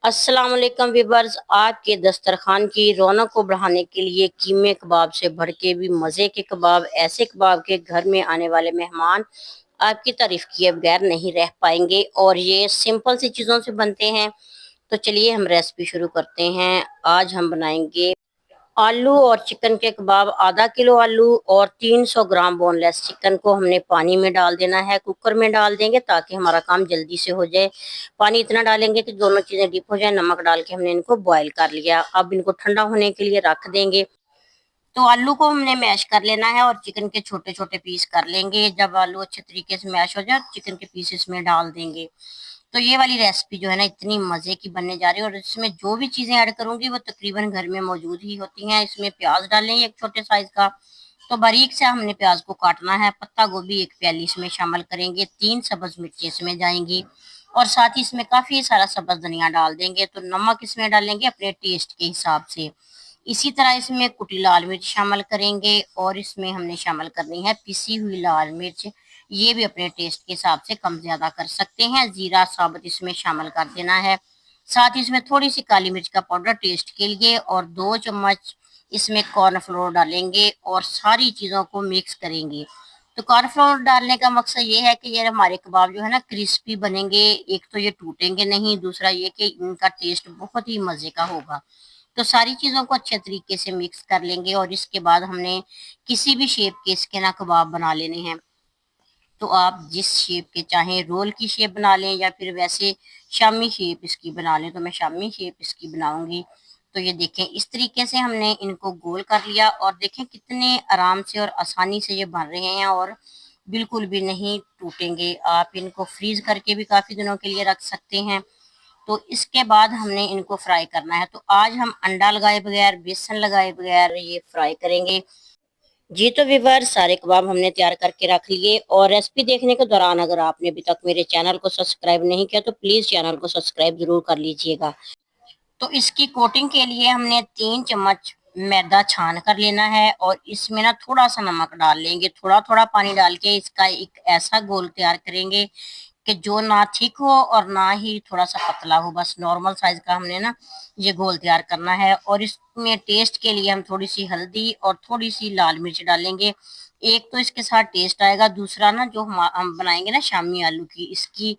अस्सलाम वालेकुम व्यूअर्स। आपके दस्तरखान की रौनक को बढ़ाने के लिए कीमे कबाब से भर के भी मज़े के कबाब, ऐसे कबाब के घर में आने वाले मेहमान आपकी तारीफ किए बगैर नहीं रह पाएंगे और ये सिंपल सी चीज़ों से बनते हैं। तो चलिए हम रेसिपी शुरू करते हैं। आज हम बनाएंगे आलू और चिकन के कबाब। आधा किलो आलू और 300 ग्राम बोनलेस चिकन को हमने पानी में डाल देना है। कुकर में डाल देंगे ताकि हमारा काम जल्दी से हो जाए। पानी इतना डालेंगे कि दोनों चीजें डिप हो जाए। नमक डाल के हमने इनको बॉईल कर लिया। अब इनको ठंडा होने के लिए रख देंगे। तो आलू को हमने मैश कर लेना है और चिकन के छोटे छोटे पीस कर लेंगे। जब आलू अच्छे तरीके से मैश हो जाए चिकन के पीस इसमें डाल देंगे। तो ये वाली रेसिपी जो है ना इतनी मजे की बनने जा रही है और इसमें जो भी चीजें ऐड करूंगी वो तकरीबन घर में मौजूद ही होती हैं। इसमें प्याज डालेंगे एक छोटे साइज का, तो बारीक से हमने प्याज को काटना है। पत्ता गोभी एक प्याली इसमें शामिल करेंगे। 3 सब्ज मिर्ची इसमें जाएंगी और साथ ही इसमें काफी सारा सब्ज धनिया डाल देंगे। तो नमक इसमें डालेंगे अपने टेस्ट के हिसाब से। इसी तरह इसमें कुटी लाल मिर्च शामिल करेंगे और इसमें हमने शामिल करनी है पिसी हुई लाल मिर्च। ये भी अपने टेस्ट के हिसाब से कम ज्यादा कर सकते हैं। जीरा साबुत इसमें शामिल कर देना है। साथ ही इसमें थोड़ी सी काली मिर्च का पाउडर टेस्ट के लिए और 2 चम्मच इसमें कॉर्नफ्लोर डालेंगे और सारी चीजों को मिक्स करेंगे। तो कॉर्नफ्लोर डालने का मकसद ये है कि ये हमारे कबाब जो है ना क्रिस्पी बनेंगे। एक तो ये टूटेंगे नहीं, दूसरा ये कि इनका टेस्ट बहुत ही मजे का होगा। तो सारी चीजों को अच्छे तरीके से मिक्स कर लेंगे और इसके बाद हमने किसी भी शेप के इसके ना कबाब बना लेने हैं। तो आप जिस शेप के चाहें, रोल की शेप बना लें या फिर वैसे शामी शेप इसकी बना लें। तो मैं शामी शेप इसकी बनाऊंगी। तो ये देखें इस तरीके से हमने इनको गोल कर लिया और देखें कितने आराम से और आसानी से ये बन रहे हैं और बिल्कुल भी नहीं टूटेंगे। आप इनको फ्रीज करके भी काफी दिनों के लिए रख सकते हैं। तो इसके बाद हमने इनको फ्राई करना है। तो आज हम अंडा लगाए बगैर, बेसन लगाए बगैर ये फ्राई करेंगे। जी तो व्यूअर, सारे कबाब हमने तैयार करके रख लिए और रेसिपी देखने के दौरान अगर आपने अभी तक मेरे चैनल को सब्सक्राइब नहीं किया तो प्लीज चैनल को सब्सक्राइब जरूर कर लीजिएगा। तो इसकी कोटिंग के लिए हमने 3 चम्मच मैदा छान कर लेना है और इसमें ना थोड़ा सा नमक डाल लेंगे। थोड़ा थोड़ा पानी डाल के इसका एक ऐसा घोल तैयार करेंगे कि जो ना थिक हो और ना ही थोड़ा सा पतला हो। बस नॉर्मल साइज का हमने ना ये घोल तैयार करना है। और इसमें टेस्ट के लिए हम थोड़ी सी हल्दी और थोड़ी सी लाल मिर्च डालेंगे। एक तो इसके साथ टेस्ट आएगा, दूसरा ना जो हम बनाएंगे ना शामी आलू की, इसकी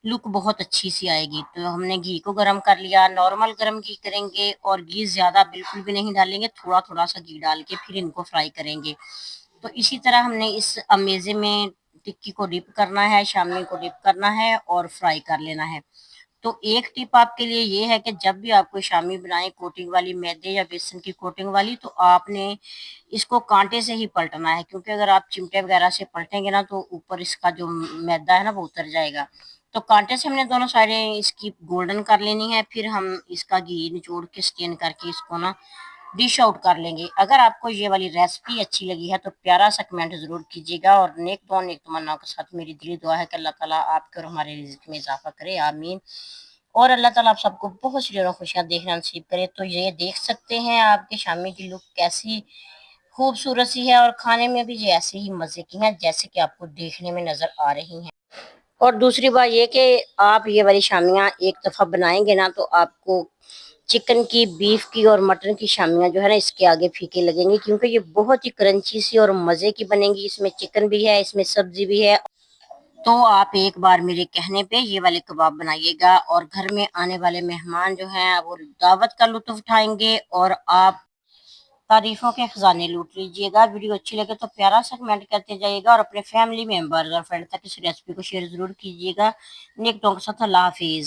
लुक बहुत अच्छी सी आएगी। तो हमने घी को गर्म कर लिया। नॉर्मल गर्म घी करेंगे और घी ज्यादा बिल्कुल भी नहीं डालेंगे, थोड़ा थोड़ा सा घी डाल के फिर इनको फ्राई करेंगे। तो इसी तरह हमने इस अमेजे में टिक्की को डिप करना है, शामी को डिप करना है और फ्राई कर लेना है। तो एक टिप आपके लिए ये है कि जब भी आप कोई शामी बनाए कोटिंग वाली, मैदे या बेसन की कोटिंग वाली, तो आपने इसको कांटे से ही पलटना है। क्योंकि अगर आप चिमटे वगैरह से पलटेंगे ना तो ऊपर इसका जो मैदा है ना वो उतर जाएगा। तो कांटे से हमने दोनों साइडें इसकी गोल्डन कर लेनी है। फिर हम इसका घी निचोड़ के स्टेन करके इसको ना डिश आउट कर लेंगे। अगर आपको ये वाली रेसिपी अच्छी लगी है तो प्यारा सा कमेंट जरूर कीजिएगा और नेक तो नेक तमन्ना के साथ मेरी दिली दुआ है कि अल्लाह ताला आपके और हमारे रिज़्क में इजाफा करे, आमीन। और अल्लाह ताला आप सबको बहुत सी खुशियां देखना नसीब करे। तो ये देख सकते हैं आपके शामी की लुक कैसी खूबसूरत सी है और खाने में भी ये ऐसे ही मजे की हैं जैसे कि आपको देखने में नजर आ रही हैं। और दूसरी बात ये कि आप ये वाली शामियाँ एक दफ़ा बनाएंगे ना तो आपको चिकन की, बीफ की और मटन की शामियाँ जो है ना इसके आगे फीके लगेंगी। क्योंकि ये बहुत ही क्रंची सी और मज़े की बनेंगी। इसमें चिकन भी है, इसमें सब्जी भी है। तो आप एक बार मेरे कहने पे ये वाले कबाब बनाइएगा और घर में आने वाले मेहमान जो हैं वो दावत का लुत्फ उठाएंगे और आप तारीफों के खजाने लूट लीजिएगा। वीडियो अच्छी लगे तो प्यारा सा कमेंट करते जाइएगा और अपने फैमिली मेंबर और फ्रेंड तक इस रेसिपी को शेयर जरूर कीजिएगा। नेक टोंक साथ अल्लाह हाफिज।